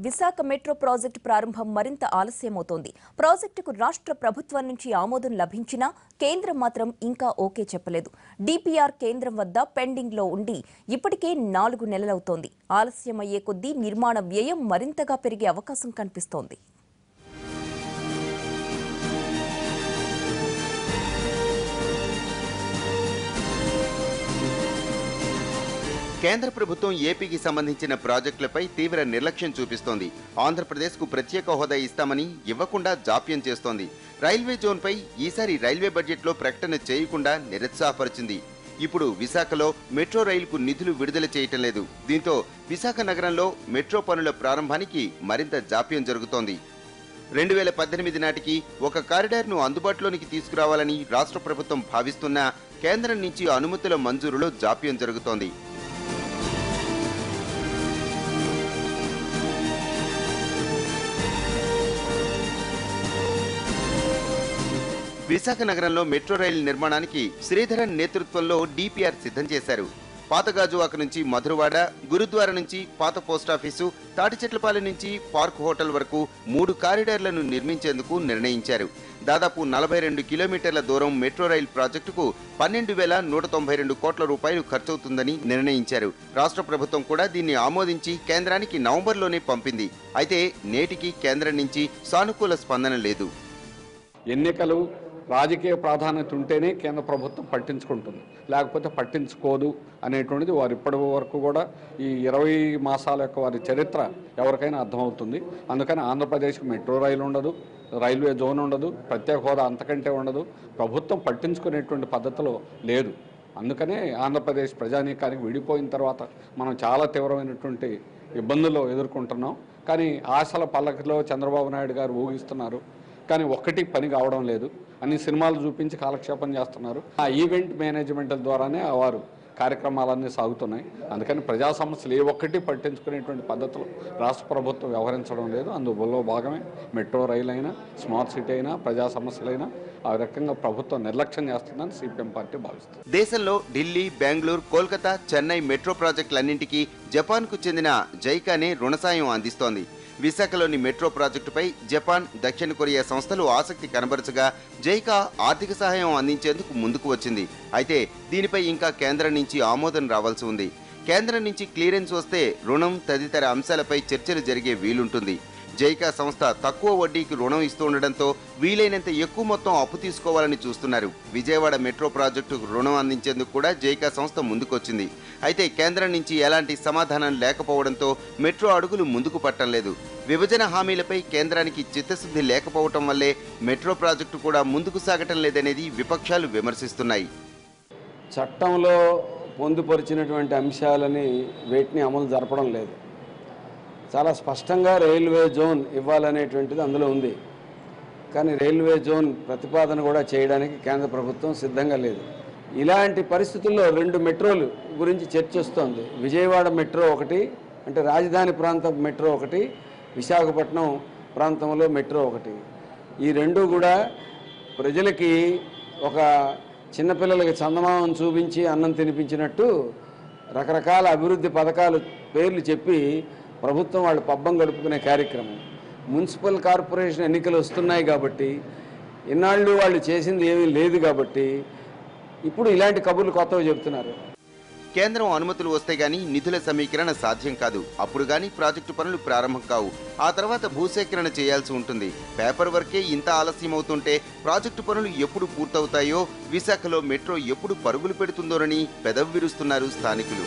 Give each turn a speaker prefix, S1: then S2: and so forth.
S1: Visakha metro project ప్రారంభం మరింత ఆలస్యమవుతోంది. ప్రాజెక్టుకు రాష్ట్ర ప్రభుత్వం నుంచి ఆమోదం లభించినా కేంద్రం మాత్రం ఇంకా ఓకే చెప్పలేదు. డిపిఆర్ కేంద్రం వద్ద పెండింగ్లో ఉండి ఇప్పటికే 4 నెలలవుతోంది. ఆలస్యమయ్యే కొద్దీ నిర్మాణ వ్యయం మరింతగా పెరిగే అవకాశం కనిపిస్తోంది.
S2: కేంద్ర ప్రభుత్వం ఏపీకి సంబంధించిన ప్రాజెక్టులపై తీవ్ర నిర్లక్ష్యం చూపిస్తోంది. ఆంధ్రప్రదేశ్కు ప్రత్యేక హోదా ఇస్తామని ఇవ్వకుండా జాప్యం చేస్తోంది. రైల్వే జోన్పై ఈసారి రైల్వే బడ్జెట్లో ప్రకటన చేయకుండా నిరుత్సాహపరిచింది. ఇప్పుడు విశాఖలో మెట్రో రైలుకు నిధులు విడుదల చేయటం లేదు. దీంతో విశాఖ నగరంలో మెట్రో పనుల ప్రారంభానికి మరింత జాప్యం జరుగుతోంది. 2018 నాటికి ఒక కారిడార్ను అందుబాటులోనికి తీసుకురావాలని రాష్ట్ర ప్రభుత్వం భావిస్తున్నా కేంద్రం నుంచి అనుమతుల మంజూరులో జాప్యం జరుగుతోంది. విశాఖ నగరంలో మెట్రో రైలు నిర్మాణానికి శ్రీధరన్ నేతృత్వంలో డిపిఆర్ సిద్ధం చేశారు. పాతగాజువాక నుంచి మధురవాడ, గురుద్వార నుంచి పాత పోస్టాఫీసు, తాటిచెట్లపాలెం నుంచి పార్క్ హోటల్ వరకు 3 కారిడార్లను నిర్మించేందుకు నిర్ణయించారు. దాదాపు 42 కిలోమీటర్ల దూరం మెట్రో రైలు ప్రాజెక్టుకు 12,192 కోట్ల రూపాయలు ఖర్చవుతుందని నిర్ణయించారు. రాష్ట్ర ప్రభుత్వం కూడా దీన్ని ఆమోదించి కేంద్రానికి నవంబర్లోనే పంపింది. అయితే నేటికి కేంద్రం నుంచి సానుకూల స్పందన లేదు.
S3: ఎన్నికలు రాజకీయ ప్రాధాన్యత ఉంటేనే కేంద్ర ప్రభుత్వం పట్టించుకుంటుంది, లేకపోతే పట్టించుకోదు అనేటువంటిది వారు ఇప్పటి వరకు కూడా ఈ 20 మాసాల యొక్క వారి చరిత్ర ఎవరికైనా అర్థమవుతుంది. అందుకని ఆంధ్రప్రదేశ్కి మెట్రో రైలు ఉండదు, రైల్వే జోన్ ఉండదు, ప్రత్యేక హోదా అంతకంటే ఉండదు. ప్రభుత్వం పట్టించుకునేటువంటి పద్ధతిలో లేదు. అందుకనే ఆంధ్రప్రదేశ్ ప్రజానీకానికి విడిపోయిన తర్వాత మనం చాలా తీవ్రమైనటువంటి ఇబ్బందులు ఎదుర్కొంటున్నాం. కానీ ఆశల పల్లకిలో చంద్రబాబు నాయుడు గారు ఊగిస్తున్నారు, కానీ ఒక్కటి పని కావడం లేదు. అన్ని సినిమాలు చూపించి కాలక్షేపం చేస్తున్నారు. ఆ ఈవెంట్ మేనేజ్మెంట్ ద్వారానే వారు కార్యక్రమాలన్నీ సాగుతున్నాయి. అందుకని ప్రజా సమస్యలు ఏ ఒక్కటి పట్టించుకునేటువంటి పద్ధతిలో రాష్ట్ర ప్రభుత్వం వ్యవహరించడం లేదు. అందులో భాగమే మెట్రో రైలు అయినా, స్మార్ట్ సిటీ అయినా, ప్రజా సమస్యలైనా ఆ రకంగా ప్రభుత్వం నిర్లక్ష్యం చేస్తుందని సిపిఎం పార్టీ భావిస్తుంది.
S2: దేశంలో ఢిల్లీ, బెంగళూరు, కోల్కతా, చెన్నై మెట్రో ప్రాజెక్టులన్నింటికీ జపాన్కు చెందిన జైకానే రుణ సాయం అందిస్తోంది. విశాఖలోని మెట్రో ప్రాజెక్టుపై జపాన్, దక్షిణ కొరియా సంస్థలు ఆసక్తి కనబరచగా జైకా ఆర్థిక సహాయం అందించేందుకు ముందుకు వచ్చింది. అయితే దీనిపై ఇంకా కేంద్రం నుంచి ఆమోదం రావాల్సి ఉంది. కేంద్రం నుంచి క్లియరెన్స్ వస్తే రుణం తదితర అంశాలపై చర్చలు జరిగే వీలుంటుంది. జైకా సంస్థ తక్కువ వడ్డీకి రుణం ఇస్తుండటంతో వీలైనంత ఎక్కువ మొత్తం అప్పు తీసుకోవాలని చూస్తున్నారు. విజయవాడ మెట్రో ప్రాజెక్టుకు రుణం అందించేందుకు కూడా జైకా సంస్థ ముందుకొచ్చింది. అయితే కేంద్రం నుంచి ఎలాంటి సమాధానం లేకపోవడంతో మెట్రో అడుగులు ముందుకు పట్టం లేదు. విభజన హామీలపై కేంద్రానికి చిత్తశుద్ధి లేకపోవటం వల్లే మెట్రో ప్రాజెక్టు కూడా ముందుకు సాగటం లేదనేది విపక్షాలు విమర్శిస్తున్నాయి.
S4: చట్టంలో పొందుపరిచినటువంటి అంశాలని వేటిని అమలు జరపడం లేదు. చాలా స్పష్టంగా రైల్వే జోన్ ఇవ్వాలనేటువంటిది అందులో ఉంది. కానీ రైల్వే జోన్ ప్రతిపాదన కూడా చేయడానికి కేంద్ర ప్రభుత్వం సిద్ధంగా లేదు. ఇలాంటి పరిస్థితుల్లో 2 మెట్రోలు గురించి చర్చ వస్తోంది. విజయవాడ మెట్రో ఒకటి, అంటే రాజధాని ప్రాంతం మెట్రో ఒకటి, విశాఖపట్నం ప్రాంతంలో మెట్రో ఒకటి. ఈ 2 కూడా ప్రజలకి ఒక చిన్నపిల్లలకి చందమామను చూపించి అన్నం తినిపించినట్టు రకరకాల అభివృద్ధి పథకాలు పేర్లు చెప్పి ప్రభుత్వం వాళ్ళు పబ్బం గడుపుకునే కార్యక్రమం. మున్సిపల్ కార్పొరేషన్ ఎన్నికలు వస్తున్నాయి కాబట్టి, ఇన్నాళ్ళు వాళ్ళు చేసింది ఏమీ లేదు కాబట్టి ఇప్పుడు ఇలాంటి కబుర్లు కొత్తవి చెబుతున్నారు.
S2: కేంద్రం అనుమతులు వస్తే గానీ నిధుల సమీకరణ సాధ్యం కాదు. అప్పుడు గానీ ప్రాజెక్టు పనులు ప్రారంభం కావు. ఆ తర్వాత భూసేకరణ చేయాల్సి ఉంటుంది. పేపర్ వర్కే ఇంత ఆలస్యం అవుతుంటే ప్రాజెక్టు పనులు ఎప్పుడు పూర్తవుతాయో, విశాఖలో మెట్రో ఎప్పుడు పరుగులు పెడుతుందోనని పెదవి విరుస్తున్నారు స్థానికులు.